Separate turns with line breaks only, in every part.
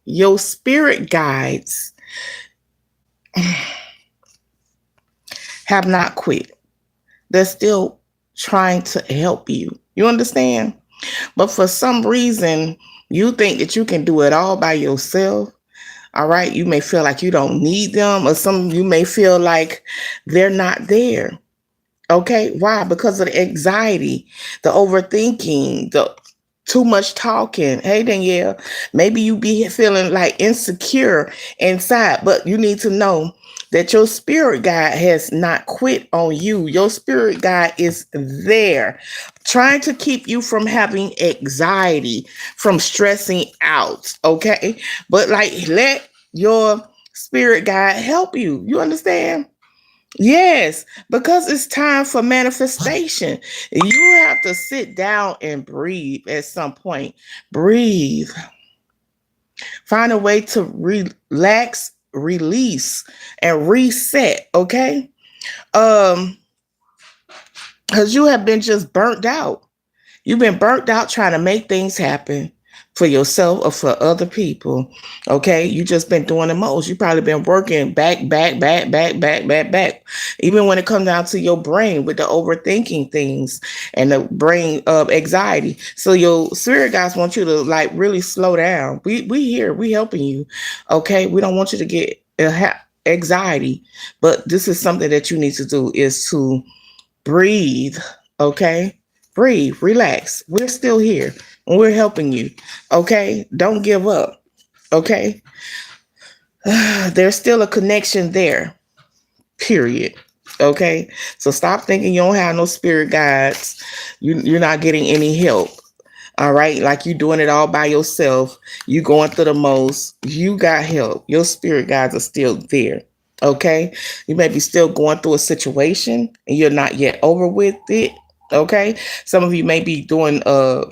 your spirit guides have not quit. They're still trying to help you. You understand? But for some reason, you think that you can do it all by yourself. All right. You may feel like you don't need them, or you may feel like they're not there. Okay. Why? Because of the anxiety, the overthinking, the too much talking. Hey, Danielle, maybe you be feeling like insecure inside, but you need to know that your spirit guide has not quit on you. Your spirit guide is there trying to keep you from having anxiety, from stressing out. Okay. But like, let your spirit guide help you. You understand? Yes, because it's time for manifestation. You have to sit down and breathe at some point. Breathe. Find a way to relax, release, and reset, okay? Um, because you have been just burnt out. You've been burnt out trying to make things happen for yourself or for other people. Okay. You just been doing the most. You probably been working back. Even when it comes down to your brain with the overthinking things and the brain of anxiety. So your spirit guys want you to like really slow down. We here, we helping you. Okay. We don't want you to get anxiety, but this is something that you need to do is to breathe. Okay. Breathe, relax. We're still here and we're helping you. Okay. Don't give up. Okay. There's still a connection there. Period. Okay. So stop thinking you don't have no spirit guides. You're not getting any help. All right. Like you doing it all by yourself. You going through the most. You got help. Your spirit guides are still there. Okay. You may be still going through a situation and you're not yet over with it. Okay. Some of you may be doing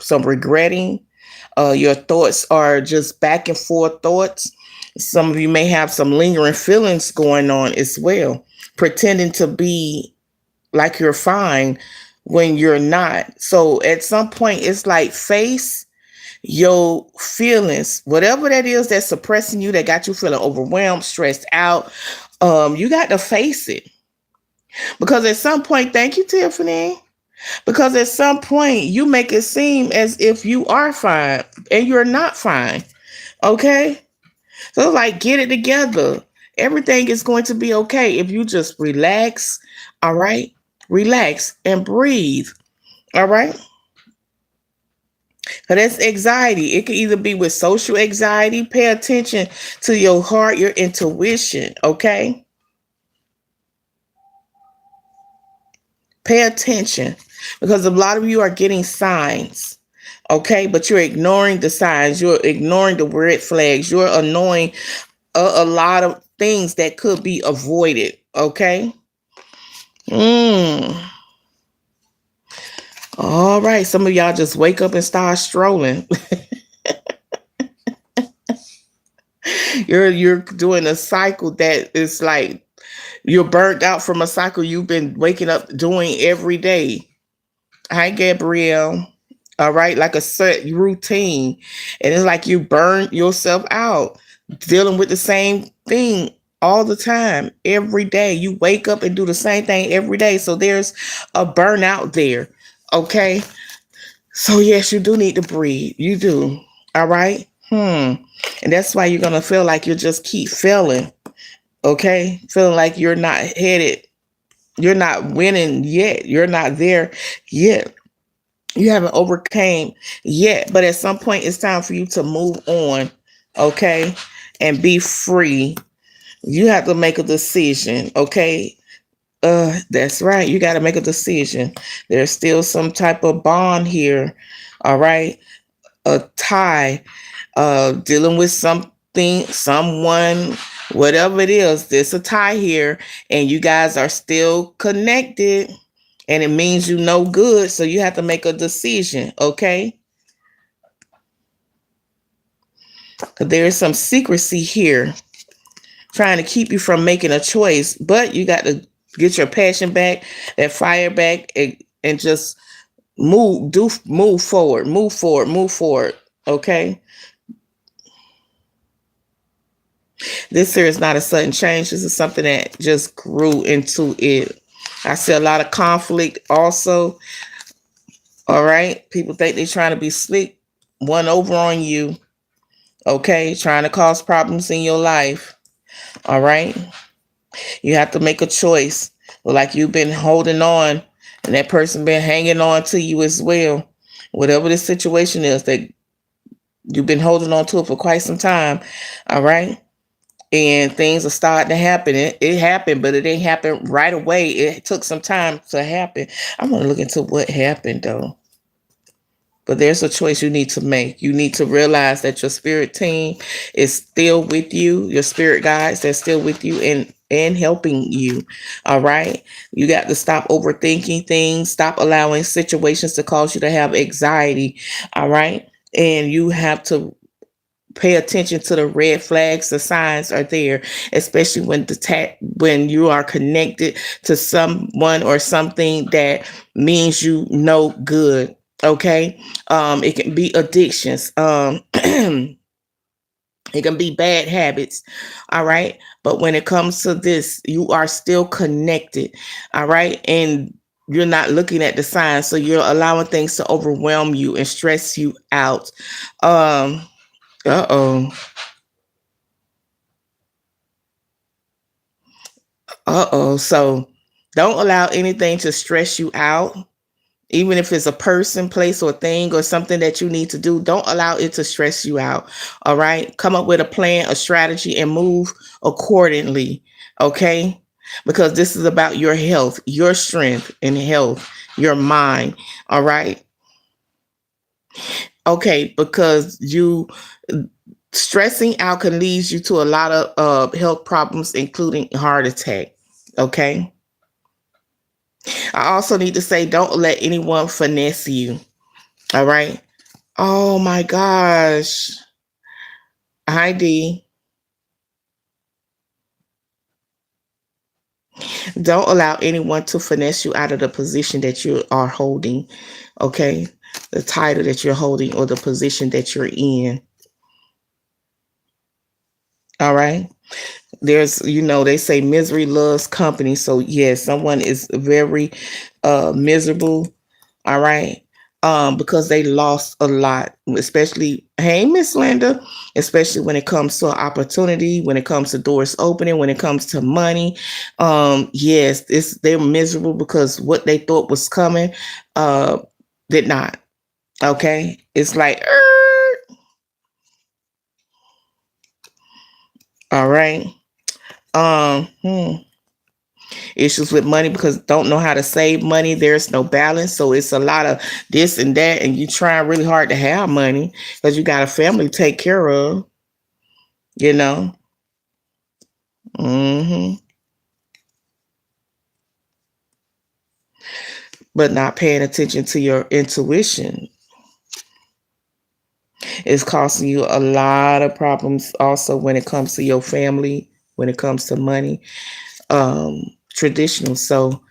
some regretting. Your thoughts are just back and forth thoughts. Some of you may have some lingering feelings going on as well, pretending to be like you're fine when you're not. So at some point, it's like face your feelings, whatever that is that's suppressing you, that got you feeling overwhelmed, stressed out. You got to face it because at some point, thank you, Tiffany. Because at some point, you make it seem as if you are fine and you're not fine. Okay? So, like, get it together. Everything is going to be okay if you just relax. All right? Relax and breathe. All right? So that's anxiety. It can either be with social anxiety. Pay attention to your heart, your intuition. Okay? Pay attention because a lot of you are getting signs. Okay, but you're ignoring the signs, you're ignoring the red flags, you're ignoring a lot of things that could be avoided. Okay. All right, some of y'all just wake up and start strolling. You're doing a cycle that is like you're burnt out from a cycle you've been waking up doing every day. Hi, Gabrielle. All right, like a set routine. And it's like you burn yourself out dealing with the same thing all the time, every day. You wake up and do the same thing every day. So there's a burnout there. Okay. So yes, you do need to breathe. You do. All right. And that's why you're gonna feel like you just keep failing. Okay. Feeling like you're not headed, you're not winning yet. You're not there yet. You haven't overcame yet, but at some point it's time for you to move on, okay, and be free. You have to make a decision, okay. That's right, you got to make a decision. There's still some type of bond here. All right, a tie, dealing with something, someone, whatever it is, there's a tie here, and you guys are still connected, and it means you no good. So you have to make a decision, okay? There is some secrecy here trying to keep you from making a choice, but you got to get your passion back, that fire back, and just move forward, okay? This here is not a sudden change. This is something that just grew into it. I see a lot of conflict also. All right. People think they're trying to be slick, one over on you. Okay. Trying to cause problems in your life. All right. You have to make a choice. Like you've been holding on and that person been hanging on to you as well. Whatever the situation is that you've been holding on to it for quite some time. All right. And things are starting to happen. It happened, but it didn't happen right away. It took some time to happen. I want to look into what happened though. But there's a choice you need to make. You need to realize that your spirit team is still with you. Your spirit guides, they're still with you and helping you. All right. You got to stop overthinking things. Stop allowing situations to cause you to have anxiety. All right. And you have to pay attention to the red flags. The signs are there, especially when you are connected to someone or something that means you no good. Okay. It can be addictions. It can be bad habits. All right. But when it comes to this, you are still connected. All right. And you're not looking at the signs. So you're allowing things to overwhelm you and stress you out. Uh-oh. Uh-oh. So don't allow anything to stress you out. Even if it's a person, place, or thing, or something that you need to do, don't allow it to stress you out. All right. Come up with a plan, a strategy, and move accordingly. Okay. Because this is about your health, your strength and health, your mind. All right. Okay. Because you stressing out can lead you to a lot of health problems, including heart attack. Okay. I also need to say, don't let anyone finesse you. All right. Oh my gosh. Hi, D. Don't allow anyone to finesse you out of the position that you are holding. Okay. The title that you're holding or the position that you're in. All right. There's, they say misery loves company. So yes, someone is very miserable. All right. Because they lost a lot, especially, hey, Miss Linda, especially when it comes to opportunity, when it comes to doors opening, when it comes to money. Yes, they're miserable because what they thought was coming did not. Okay. It's like, all right. Issues with money because don't know how to save money. There's no balance. So it's a lot of this and that. And you trying really hard to have money because you got a family to take care of, you know. But not paying attention to your intuition is costing you a lot of problems also when it comes to your family, when it comes to money, traditional. So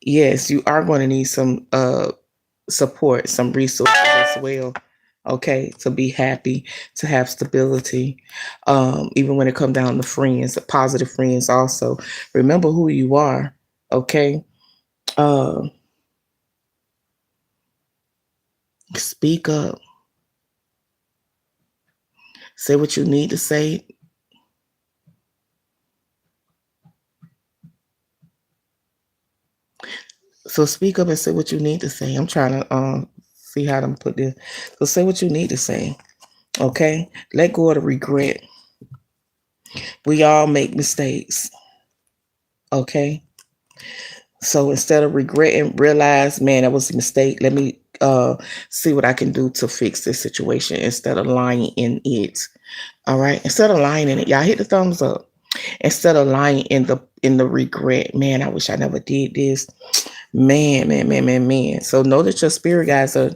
yes, you are going to need some support, some resources as well. Okay, to be happy, to have stability. Even when it comes down to friends, positive friends also. Remember who you are. Okay. Speak up. Say what you need to say. So speak up and say what you need to say. I'm trying to see how to put this. So say what you need to say. Okay? Let go of the regret. We all make mistakes. Okay? So instead of regretting, realize, man, that was a mistake. Let me see what I can do to fix this situation instead of lying in it. All right? Instead of lying in it. Y'all hit the thumbs up. Instead of lying in the regret. Man, I wish I never did this. Man. So know that your spirit guides are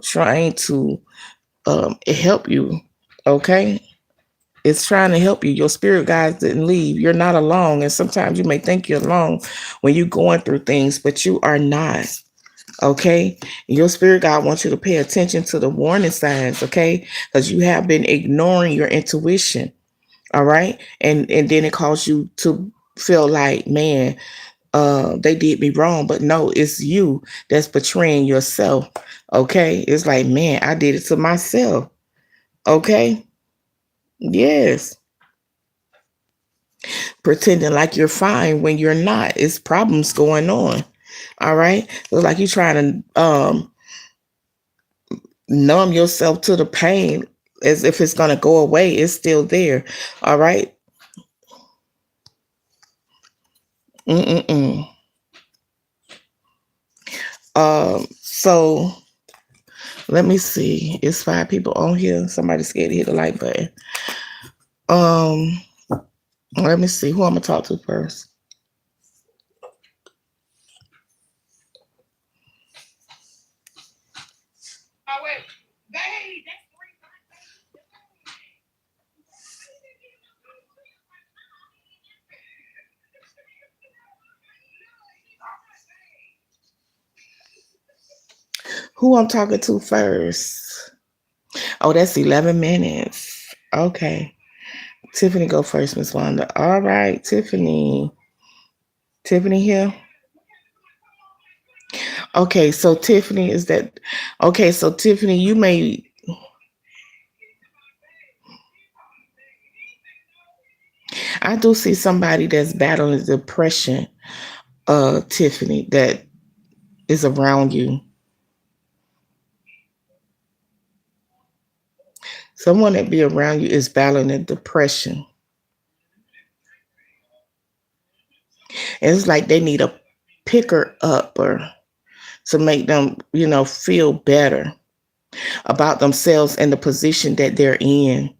trying to help you. Okay. It's trying to help you. Your spirit guides didn't leave. You're not alone. And sometimes you may think you're alone when you're going through things, but you are not. Okay. Your spirit guide wants you to pay attention to the warning signs. Okay. Because you have been ignoring your intuition. All right. And then it causes you to feel like, man, they did me wrong. But no, it's you that's betraying yourself. Okay. It's like, man, I did it to myself. Okay. Yes. Pretending like you're fine when you're not. It's problems going on. All right. It's like you're trying to numb yourself to the pain as if it's going to go away. It's still there. All right. Mm-mm-mm. So let me see. It's 5 people on here. Somebody's scared to hit the like button. Um, Let me see. Who I'm gonna talk to first? Who I'm talking to first? Oh, that's 11 minutes. Okay. Tiffany, go first, Miss Wanda. All right, Tiffany. Tiffany here. Okay, so Tiffany, is that okay? So Tiffany, you may I do see somebody that's battling depression, Tiffany, that is around you. Someone that be around you is battling a depression. And it's like they need a picker up or to make them, feel better about themselves and the position that they're in.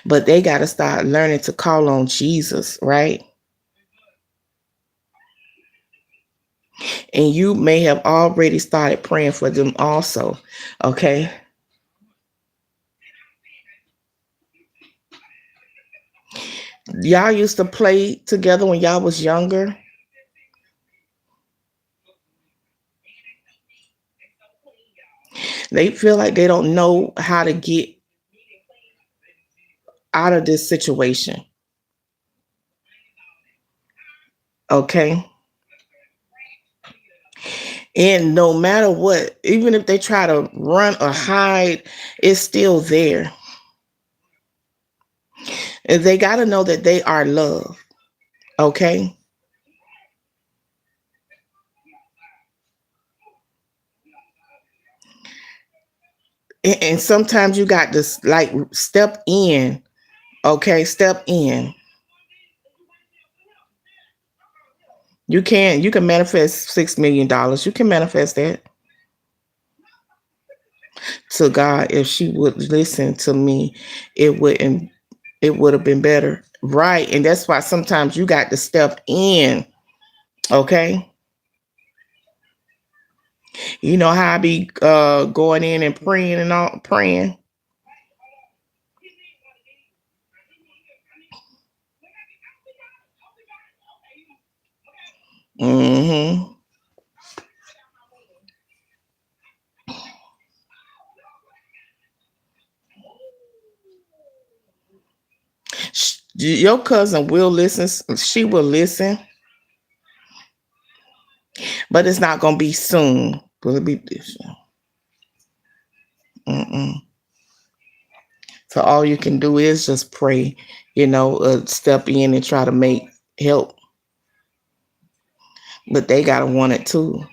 But they got to start learning to call on Jesus, right? And you may have already started praying for them also. Okay. Y'all used to play together when y'all was younger. They feel like they don't know how to get out of this situation. Okay. And no matter what, even if they try to run or hide, it's still there. And they got to know that they are loved. Okay. And sometimes you got to like step in. Okay. Step in. You can manifest $6 million. You can manifest that to God. If she would listen to me, it would have been better. Right. And that's why sometimes you got to step in. Okay. You know how I be going in and praying and all praying. Mm-hmm. Your cousin will listen. She will listen, but it's not gonna be soon. Will it be this? Mm-mm. So all you can do is just pray. Step in and try to make help, but they gotta want it too.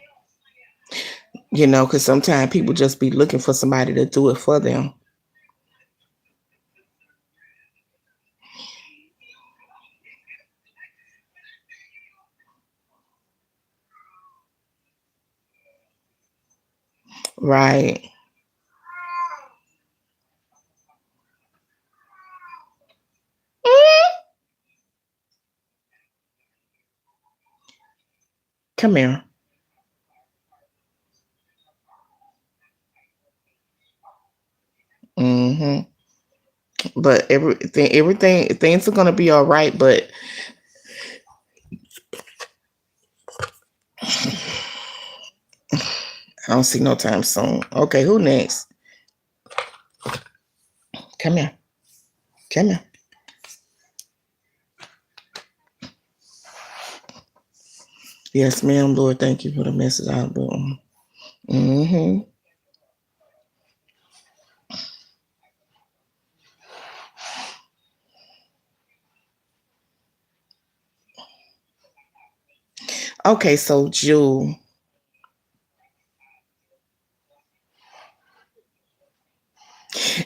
Because sometimes people just be looking for somebody to do it for them. Right. Come here. Mm-hmm. But things are gonna be all right. But I don't see no time soon. Okay, who next? Come here. Come here. Yes, ma'am, Lord. Thank you for the message out, but mm-hmm. Okay, so Jewel,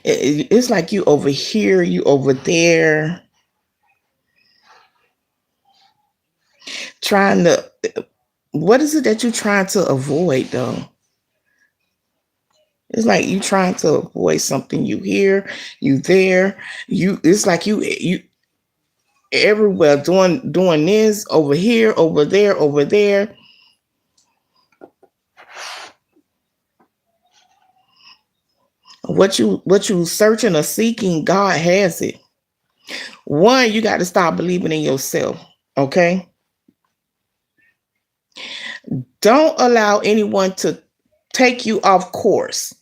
it's like you over here, you over there, trying to. What is it that you're trying to avoid, though? It's like you trying to avoid something. You here, you there. You. It's like you everywhere doing this over here, over there, over there. What you searching or seeking, God has it. One, you got to stop believing in yourself. Okay. Don't allow anyone to take you off course.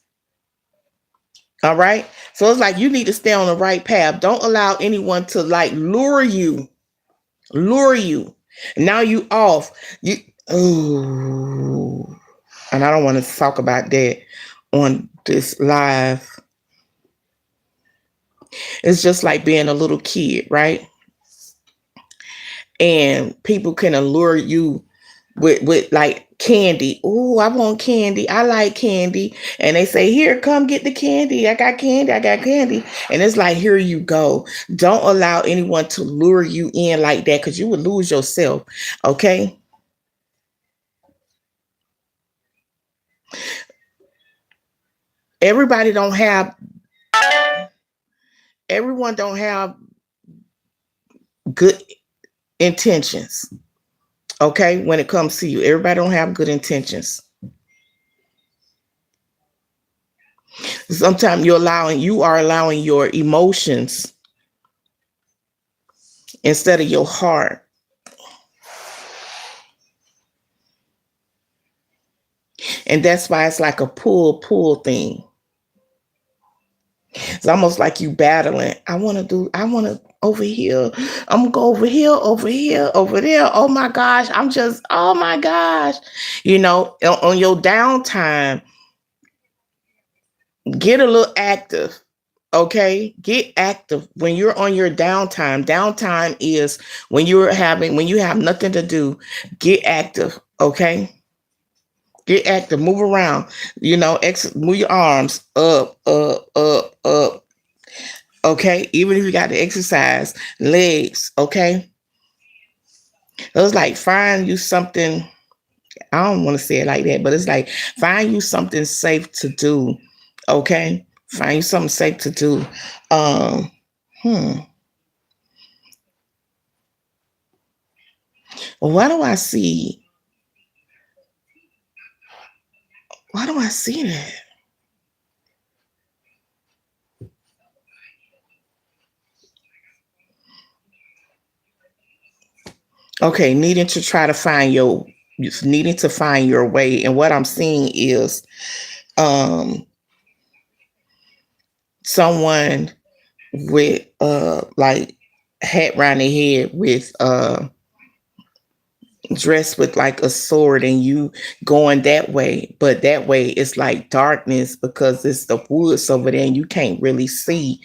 All right. So it's like you need to stay on the right path. Don't allow anyone to like lure you. Now you off. You oh, and I don't want to talk about that on this live. It's just like being a little kid, right? And people can allure you with like candy. Oh, I want candy. I like candy. And they say, here, come get the candy. I got candy. I got candy. And it's like, here you go. Don't allow anyone to lure you in like that because you would lose yourself. Okay. Everybody don't have, everyone don't have good intentions. Okay. When it comes to you, everybody don't have good intentions. Sometimes you are allowing your emotions instead of your heart. And that's why it's like a pull thing. It's almost like you battling. I want to over here. I'm gonna go over here, over here, over there. Oh my gosh. Oh my gosh. On your downtime, get a little active. Okay, get active when you're on your downtime. Downtime is when you have nothing to do. Get active. Okay, get active. Move around. Move your arms up, up, up, up. Okay, even if you got to exercise legs. Okay, it was like find you something. I don't want to say it like that, but it's like find you something safe to do. Okay, find you something safe to do. Um, hmm. Why do I see? Why do I see that? Okay, needing to find your way, and what I'm seeing is, um, someone with like hat around their head with dressed with like a sword, and you going that way, but that way it's like darkness because it's the woods over there and you can't really see.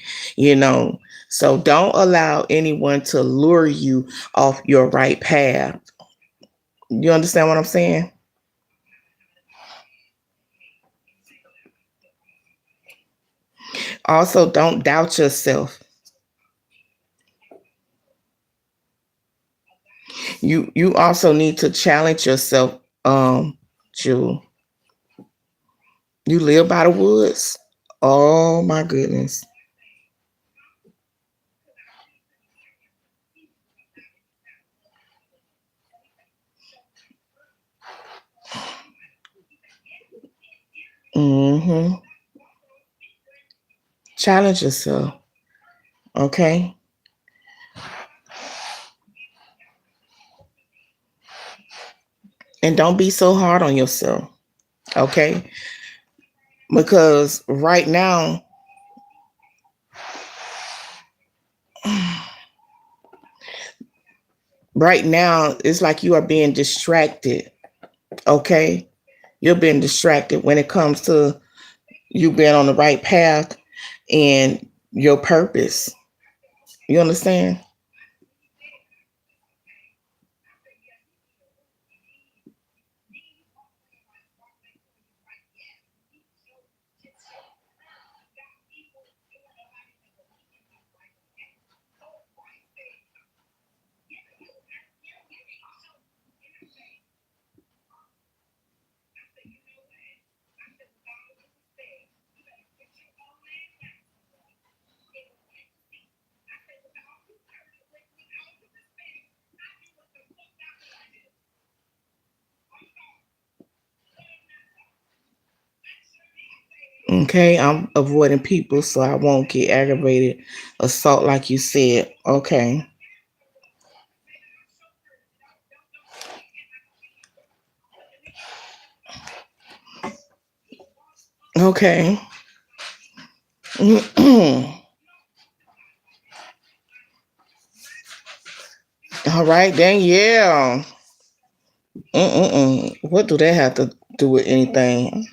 So don't allow anyone to lure you off your right path. You understand what I'm saying? Also, don't doubt yourself. You also need to challenge yourself. Jewel, you live by the woods. Oh my goodness. Mm-hmm. Challenge yourself. Okay. And don't be so hard on yourself. Okay. Because right now, Right now, it's like you are being distracted. Okay, you're being distracted when it comes to you being on the right path and your purpose. You understand? Okay, I'm avoiding people so I won't get aggravated assault like you said. Okay. Okay. All right, then yeah. What do that have to do with anything?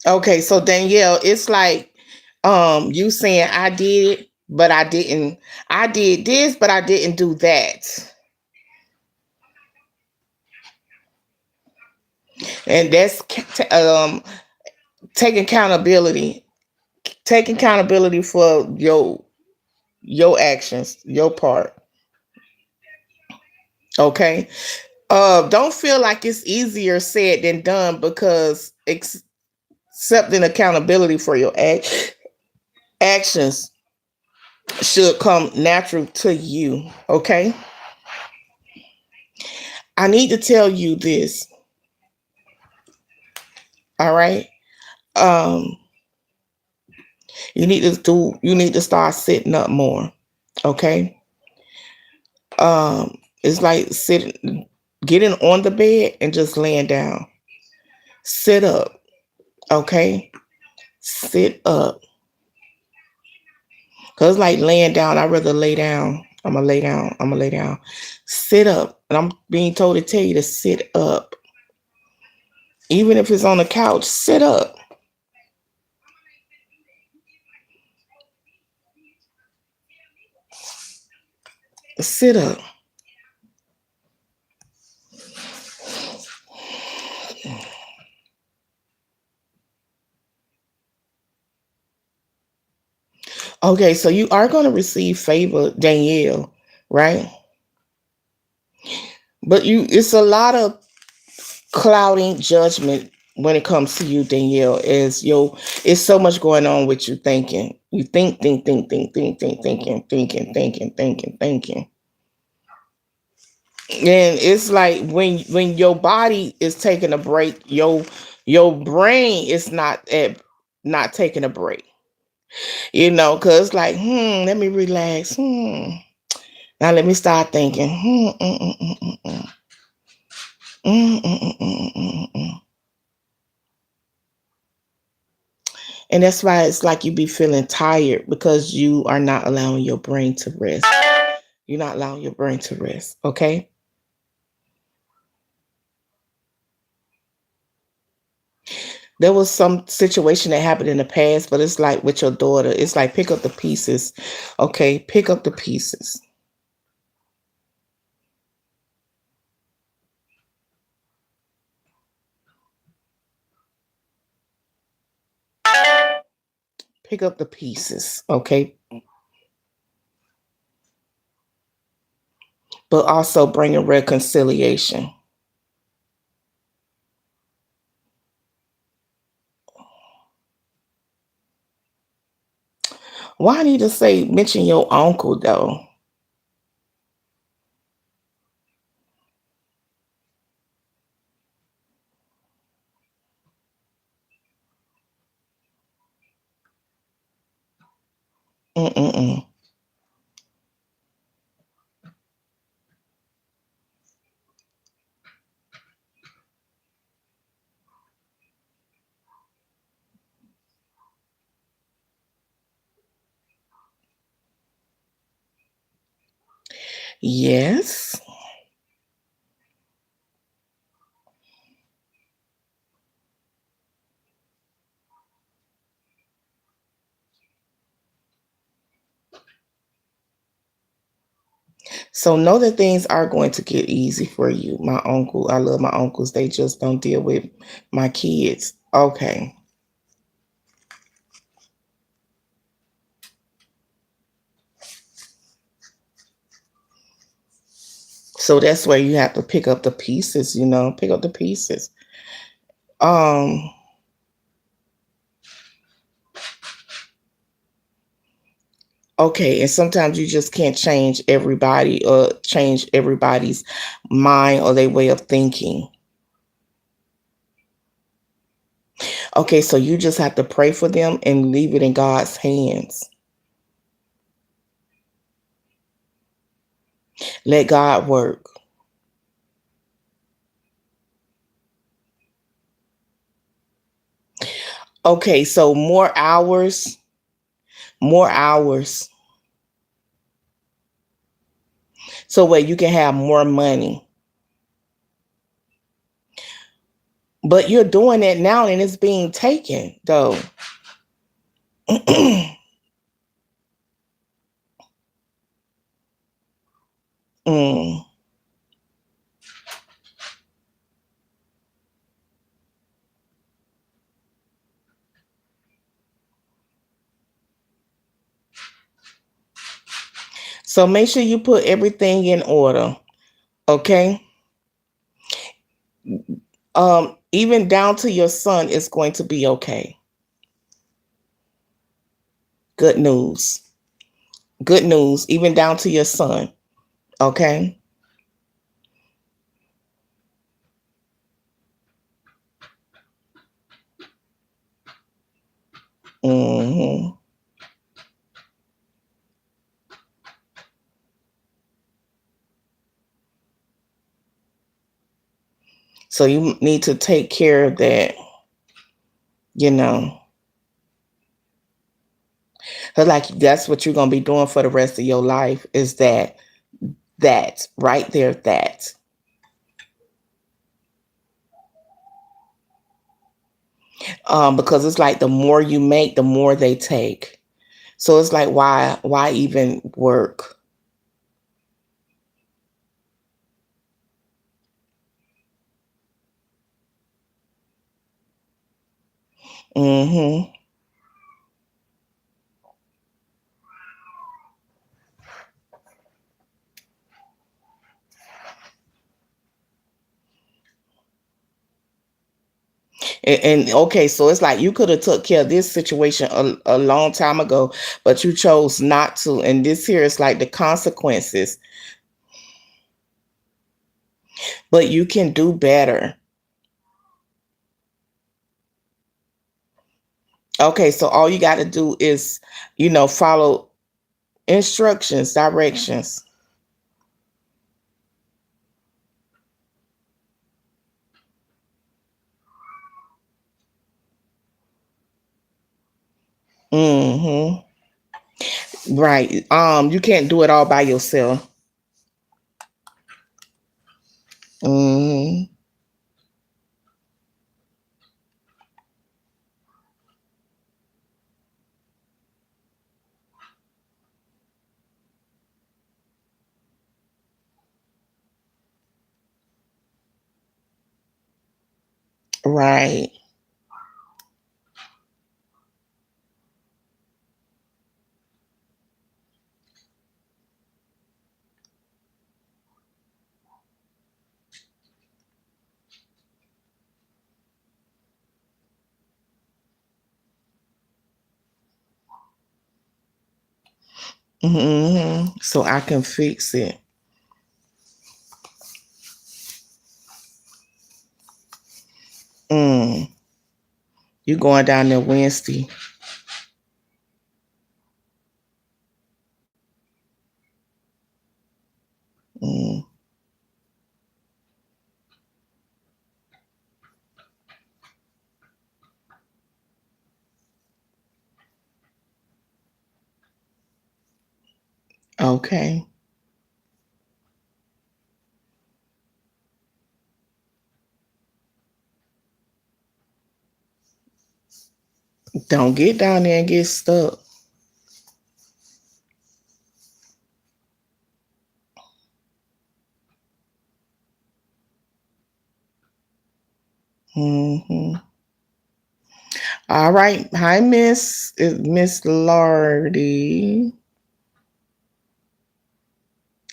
Okay, so Danielle, it's like you saying I did it, but I didn't. I did this, but I didn't do that. And that's taking accountability. Taking accountability for your actions, your part. Okay. Don't feel like it's easier said than done because accepting accountability for your actions should come natural to you. Okay. I need to tell you this. All right. Um, you need to start sitting up more. Okay. It's like sitting getting on the bed and just laying down. Sit up. Okay. Sit up. Cause like laying down, I'd rather lay down. I'm gonna lay down. I'm gonna lay down. Sit up. And I'm being told to tell you to sit up. Even if it's on the couch, sit up. Sit up. Okay, so you are gonna receive favor, Danielle, right? But you it's a lot of clouding judgment when it comes to you, Danielle, is it's so much going on with you thinking. You thinking. And it's like when your body is taking a break, your brain is not taking a break. Cause like, let me relax. Now let me start thinking. And that's why it's like you be feeling tired because you are not allowing your brain to rest. You're not allowing your brain to rest. Okay. There was some situation that happened in the past, but it's like with your daughter, it's like pick up the pieces. Okay. Pick up the pieces. Pick up the pieces. Okay. But also bring a reconciliation. Why I need to say mention your uncle though? Mm-mm-mm. Yes. So know that things are going to get easy for you. My uncle, I love my uncles. They just don't deal with my kids. Okay. So that's where you have to pick up the pieces, pick up the pieces. Um, okay, and sometimes you just can't change everybody or change everybody's mind or their way of thinking. Okay, so you just have to pray for them and leave it in God's hands. Let God work. Okay, so more hours, more hours. So where you can have more money. But you're doing it now and it's being taken though. Mm. So make sure you put everything in order. Okay. Even down to your son is going to be okay. Good news. Good news, even down to your son. Okay. Hmm. So you need to take care of that, you know. Cause like that's what you're gonna be doing for the rest of your life is that right there, that. Because it's like the more you make, the more they take. So it's like why even work? Hmm. And okay, so it's like you could have took care of this situation a long time ago, but you chose not to. And this here is like the consequences. But you can do better. Okay, so all you got to do is, follow instructions, directions. Hmm. Right. You can't do it all by yourself. Hmm. Right. So I can fix it. Mm. You going down there Wednesday? Mm. Okay. Don't get down there and get stuck. Hmm. All right. Hi, Miss Lardy.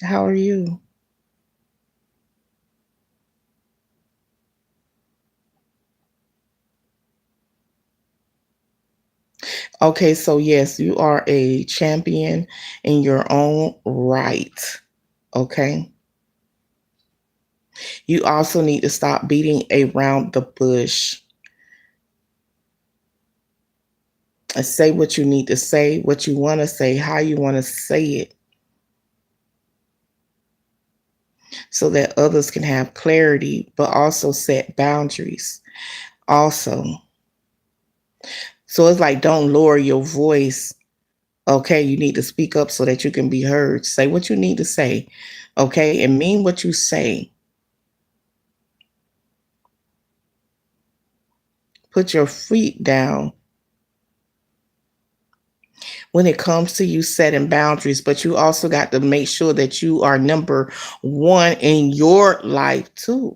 How are you? Okay, so yes, you are a champion in your own right. Okay. You also need to stop beating around the bush and say what you need to say, what you want to say, how you want to say it, so that others can have clarity, but also set boundaries. Also, so it's like don't lower your voice. Okay, you need to speak up so that you can be heard. Say what you need to say. Okay, and mean what you say. Put your feet down when it comes to you setting boundaries, but you also got to make sure that you are number one in your life too.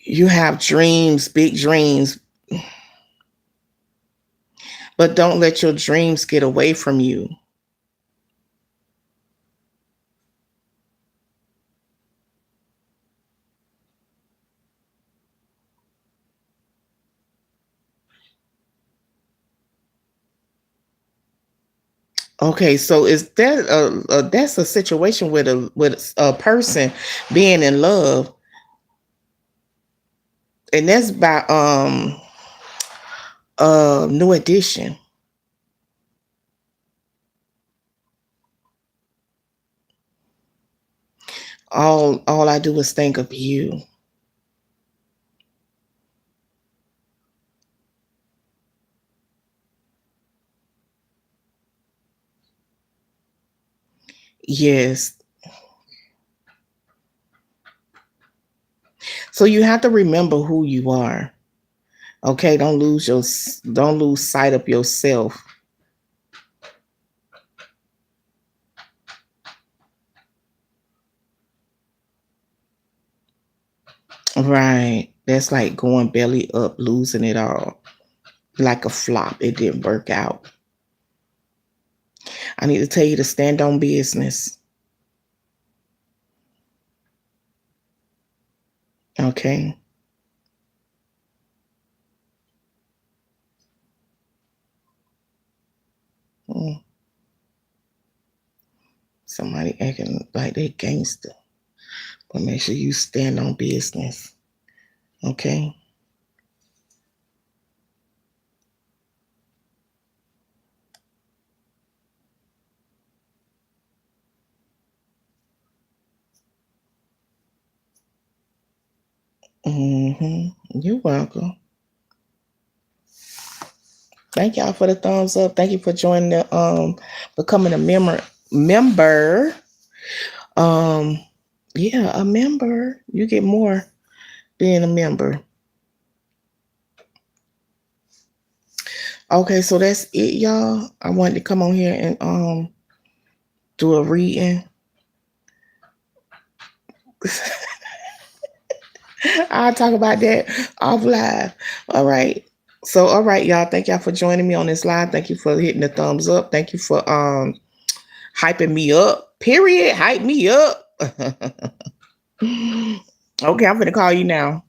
You have dreams, big dreams, but don't let your dreams get away from you. Okay, so is that that's a situation with a person being in love, and that's by New Edition. All I do is think of you. Yes. So you have to remember who you are. Okay, don't lose sight of yourself. Right. That's like going belly up, losing it all. Like a flop. It didn't work out. I need to tell you to stand on business. Okay. Mm. Somebody acting like they gangster. But make sure you stand on business. Okay. You're welcome. Thank y'all for the thumbs up. Thank you for joining the becoming a member. Um yeah, a member. You get more being a member. Okay, so that's it, y'all. I wanted to come on here and do a reading. I'll talk about that off live. All right. So all right, y'all. Thank y'all for joining me on this live. Thank you for hitting the thumbs up. Thank you for hyping me up. Period. Hype me up. Okay, I'm gonna call you now.